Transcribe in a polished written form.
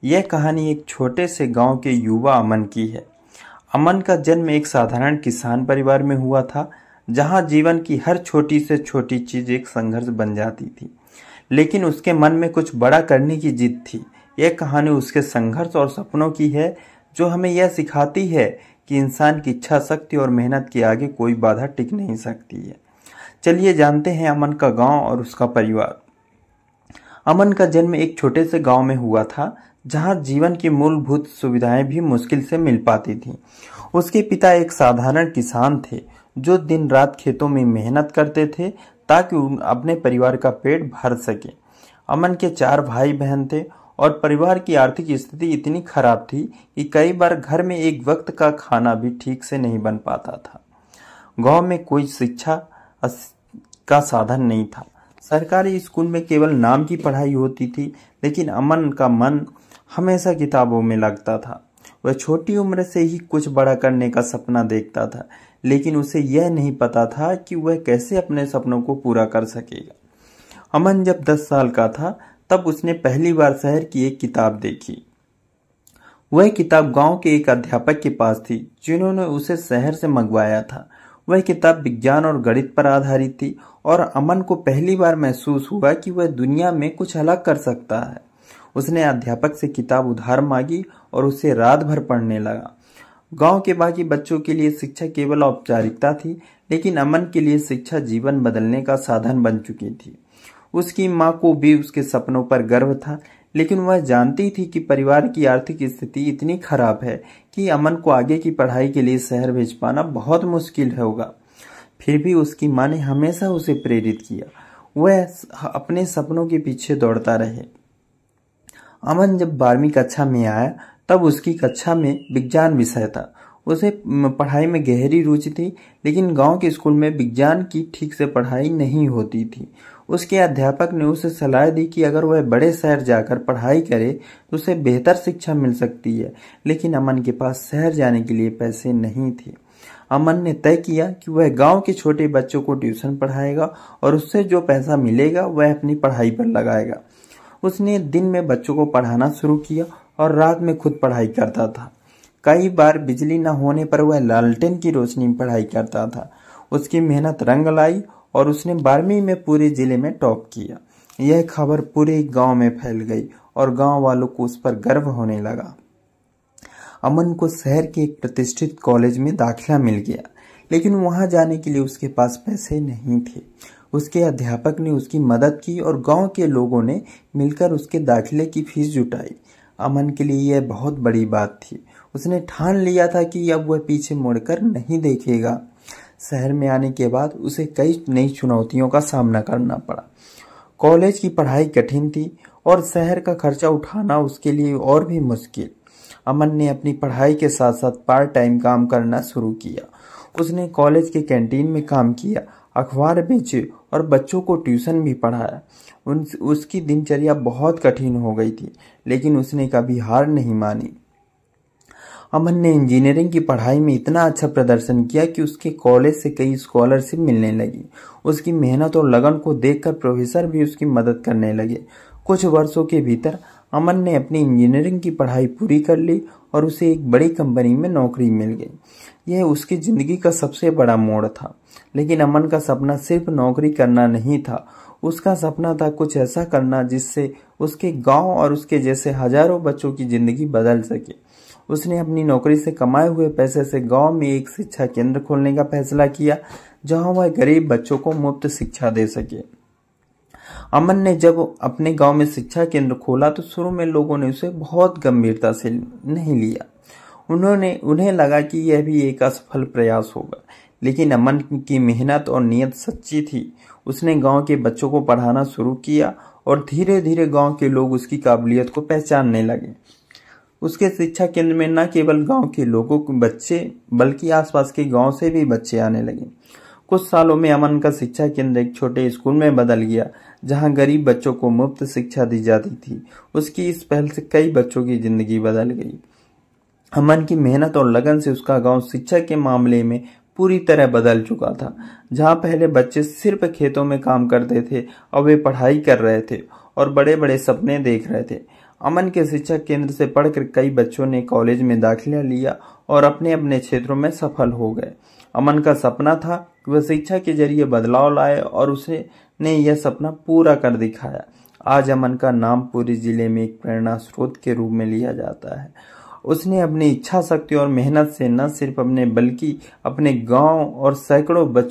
यह कहानी एक छोटे से गांव के युवा अमन की है। अमन का जन्म एक साधारण किसान परिवार में हुआ था, जहां जीवन की हर छोटी से छोटी चीज एक संघर्ष बन जाती थी। लेकिन उसके मन में कुछ बड़ा करने की जिद थी। यह कहानी उसके संघर्ष और सपनों की है, जो हमें यह सिखाती है कि इंसान की इच्छा शक्ति और मेहनत के आगे कोई बाधा टिक नहीं सकती है। चलिए जानते हैं अमन का गांव और उसका परिवार। अमन का जन्म एक छोटे से गांव में हुआ था, जहां जीवन की मूलभूत सुविधाएं भी मुश्किल से मिल पाती थीं। उसके पिता एक साधारण किसान थे, जो दिन रात खेतों में मेहनत करते थे ताकि अपने परिवार का पेट भर सके। अमन के 4 भाई बहन थे और परिवार की आर्थिक स्थिति इतनी खराब थी कि कई बार घर में एक वक्त का खाना भी ठीक से नहीं बन पाता था। गांव में कोई शिक्षा का साधन नहीं था। सरकारी स्कूल में केवल नाम की पढ़ाई होती थी, लेकिन अमन का मन हमेशा किताबों में लगता था। वह छोटी उम्र से ही कुछ बड़ा करने का सपना देखता था, लेकिन उसे यह नहीं पता था कि वह कैसे अपने सपनों को पूरा कर सकेगा। अमन जब 10 साल का था, तब उसने पहली बार शहर की एक किताब देखी। वह किताब गांव के एक अध्यापक के पास थी, जिन्होंने उसे शहर से मंगवाया था। वह किताब विज्ञान और गणित पर आधारित थी और अमन को पहली बार महसूस हुआ कि वह दुनिया में कुछ अलग कर सकता है। उसने अध्यापक से किताब उधार मांगी और उसे रात भर पढ़ने लगा। गांव के बाकी बच्चों के लिए शिक्षा केवल औपचारिकता थी, लेकिन अमन के लिए शिक्षा जीवन बदलने का साधन बन चुकी थी। उसकी माँ को भी उसके सपनों पर गर्व था, लेकिन वह जानती थी कि परिवार की आर्थिक स्थिति इतनी खराब है कि अमन को आगे की पढ़ाई के लिए शहर भेज पाना बहुत मुश्किल होगा। फिर भी उसकी माँ ने हमेशा उसे प्रेरित किया। वह अपने सपनों के पीछे दौड़ता रहे। अमन जब 12वीं कक्षा में आया, तब उसकी कक्षा में विज्ञान विषय था। उसे पढ़ाई में गहरी रुचि थी, लेकिन गांव के स्कूल में विज्ञान की ठीक से पढ़ाई नहीं होती थी। उसके अध्यापक ने उसे सलाह दी कि अगर वह बड़े शहर जाकर पढ़ाई करे तो उसे बेहतर शिक्षा मिल सकती है, लेकिन अमन के पास शहर जाने के लिए पैसे नहीं थे। अमन ने तय किया कि वह गांव के छोटे बच्चों को ट्यूशन पढ़ाएगा और उससे जो पैसा मिलेगा वह अपनी पढ़ाई पर लगाएगा। उसने दिन में बच्चों को पढ़ाना शुरू किया और रात में खुद पढ़ाई करता था। कई बार बिजली न होने पर वह लालटेन की रोशनी में पढ़ाई करता था। उसकी मेहनत रंग लाई और उसने 12वीं में पूरे जिले में टॉप किया। यह खबर पूरे गांव में फैल गई और गांव वालों को उस पर गर्व होने लगा। अमन को शहर के एक प्रतिष्ठित कॉलेज में दाखिला मिल गया, लेकिन वहां जाने के लिए उसके पास पैसे नहीं थे। उसके अध्यापक ने उसकी मदद की और गांव के लोगों ने मिलकर उसके दाखिले की फीस जुटाई। अमन के लिए यह बहुत बड़ी बात थी। उसने ठान लिया था कि अब वह पीछे मुड़कर नहीं देखेगा। शहर में आने के बाद उसे कई नई चुनौतियों का सामना करना पड़ा। कॉलेज की पढ़ाई कठिन थी और शहर का खर्चा उठाना उसके लिए और भी मुश्किल। अमन ने अपनी पढ़ाई के साथ साथ पार्ट टाइम काम करना शुरू किया। उसने कॉलेज के कैंटीन में काम किया, अखबार बेचे और बच्चों को ट्यूशन भी पढ़ाया। उसकी दिनचर्या बहुत कठिन हो गई थी, लेकिन उसने कभी हार नहीं मानी। अमन ने इंजीनियरिंग की पढ़ाई में इतना अच्छा प्रदर्शन किया कि उसके कॉलेज से कई स्कॉलरशिप मिलने लगी। उसकी मेहनत और लगन को देखकर प्रोफेसर भी उसकी मदद करने लगे। कुछ वर्षों के भीतर अमन ने अपनी इंजीनियरिंग की पढ़ाई पूरी कर ली और उसे एक बड़ी कंपनी में नौकरी मिल गई। यह उसकी जिंदगी का सबसे बड़ा मोड़ था। लेकिन अमन का सपना सिर्फ नौकरी करना नहीं था। उसका सपना था कुछ ऐसा करना जिससे उसके गांव और उसके जैसे हजारों बच्चों की जिंदगी बदल सके। उसने अपनी नौकरी से कमाए हुए पैसे से गांव में एक शिक्षा केंद्र खोलने का फैसला किया, जहां वह गरीब बच्चों को मुफ्त शिक्षा दे सके। अमन ने जब अपने गांव में शिक्षा केंद्र खोला तो शुरू में लोगों ने उसे बहुत गंभीरता से नहीं लिया। उन्हें लगा कि यह भी एक असफल प्रयास होगा, लेकिन अमन की मेहनत और नीयत सच्ची थी। उसने गांव के बच्चों को पढ़ाना शुरू किया और धीरे धीरे गांव के लोग उसकी काबिलियत को पहचानने लगे। उसके शिक्षा केंद्र में न केवल गांव के लोगों के बच्चे बल्कि आसपास के गांव से भी बच्चे आने लगे। कुछ सालों में अमन का शिक्षा केंद्र एक छोटे स्कूल में बदल गया, जहां गरीब बच्चों को मुफ्त शिक्षा दी जाती थी। उसकी इस पहल से कई बच्चों की जिंदगी बदल गई। अमन की मेहनत और लगन से उसका गांव शिक्षा के मामले में पूरी तरह बदल चुका था। जहां पहले बच्चे सिर्फ खेतों में काम करते थे, अब वे पढ़ाई कर रहे थे और बड़े बड़े सपने देख रहे थे। अमन के शिक्षा केंद्र से पढ़कर कई बच्चों ने कॉलेज में दाखिला लिया और अपने अपने क्षेत्रों में सफल हो गए। अमन का सपना था कि वह शिक्षा के जरिए बदलाव लाए और उसने यह सपना पूरा कर दिखाया। आज अमन का नाम पूरे जिले में एक प्रेरणा स्रोत के रूप में लिया जाता है। उसने अपनी इच्छा शक्ति और मेहनत से न सिर्फ अपने बल्कि अपने गांव और सैकड़ों बच्चों